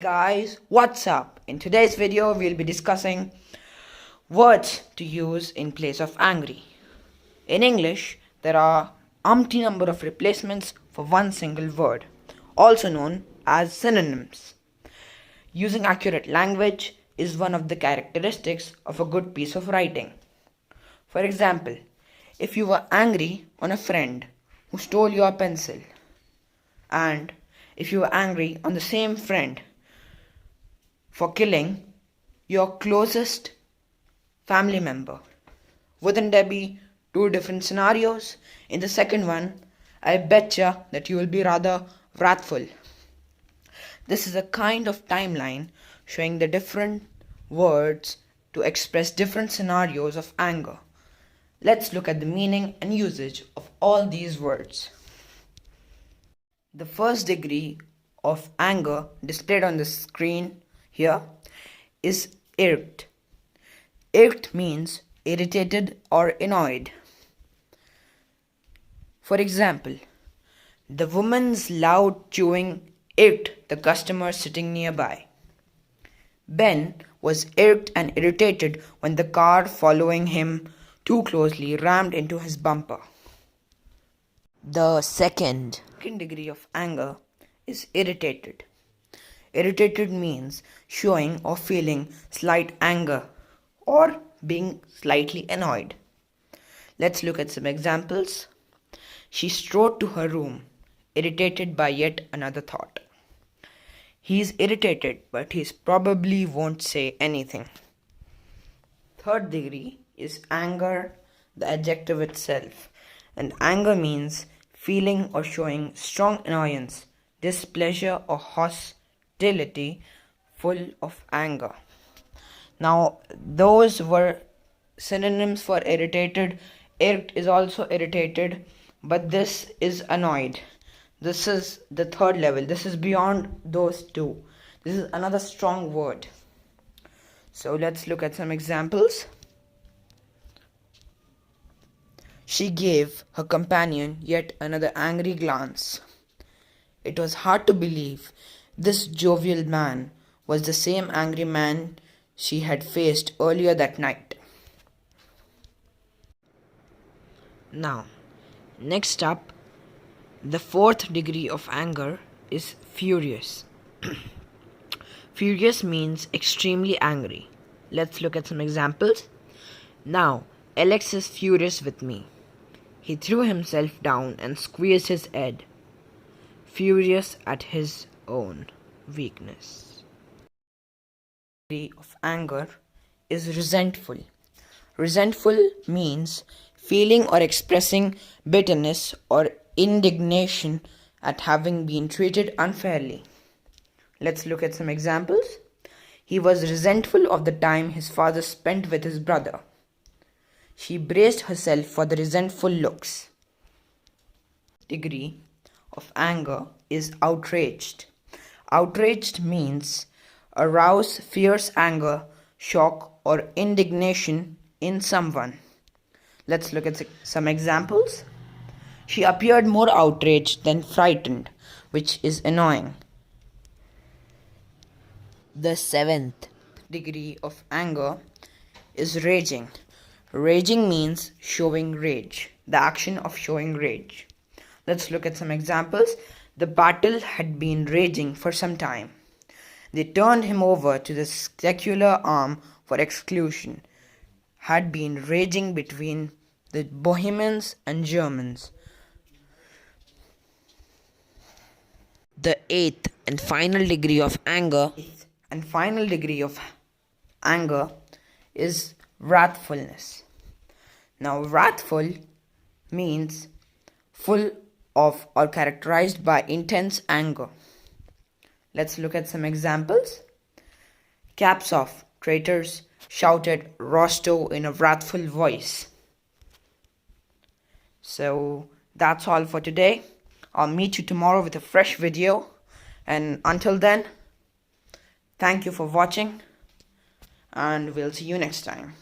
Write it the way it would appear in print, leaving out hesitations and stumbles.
guys, what's up? In today's video we'll be discussing words to use in place of angry. In English, there are umpty number of replacements for one single word, also known as synonyms. Using accurate language is one of the characteristics of a good piece of writing. For example, if you were angry on a friend who stole your pencil, and if you were angry on the same friend for killing your closest family member, wouldn't there be two different scenarios? In the second one, I betcha that you will be rather wrathful. This is a kind of timeline showing the different words to express different scenarios of anger. Let's look at the meaning and usage of all these words. The first degree of anger displayed on the screen here is irked. Irked means irritated or annoyed. For example, the woman's loud chewing irked the customer sitting nearby. Ben was irked and irritated when the car following him too closely rammed into his bumper. The second degree of anger is irritated. Irritated means showing or feeling slight anger or being slightly annoyed. Let's look at some examples. She strode to her room, irritated by yet another thought. He's irritated, but he probably won't say anything. Third degree is anger, the adjective itself. And anger means feeling or showing strong annoyance, displeasure or hostility, full of anger. Now, those were synonyms for irritated. Irked is also irritated, but this is annoyed. This is the third level. This is beyond those two. This is another strong word. So let's look at some examples. She gave her companion yet another angry glance. It was hard to believe this jovial man was the same angry man she had faced earlier that night. Now, next up, the fourth degree of anger is furious. Furious means extremely angry. Let's look at some examples. Now, Alex is furious with me. He threw himself down and squeezed his head, furious at his own weakness. The degree of anger is resentful. Resentful means feeling or expressing bitterness or indignation at having been treated unfairly. Let's look at some examples. He was resentful of the time his father spent with his brother. She braced herself for the resentful looks. Degree of anger is outraged. Outraged means arouse fierce anger, shock, or indignation in someone. Let's look at some examples. She appeared more outraged than frightened, which is annoying. The seventh degree of anger is raging. Raging means showing rage, the action of showing rage. Let's look at some examples. The battle had been raging for some time. They turned him over to the secular arm for execution. Had been raging between the Bohemians and Germans. The eighth and final degree of anger is wrathfulness. Now, wrathful means full of or characterized by intense anger. Let's look at some examples. Caps off, traitors, shouted Rostow in a wrathful voice. So that's all for today. I'll meet you tomorrow with a fresh video. And until then, thank you for watching. And we'll see you next time.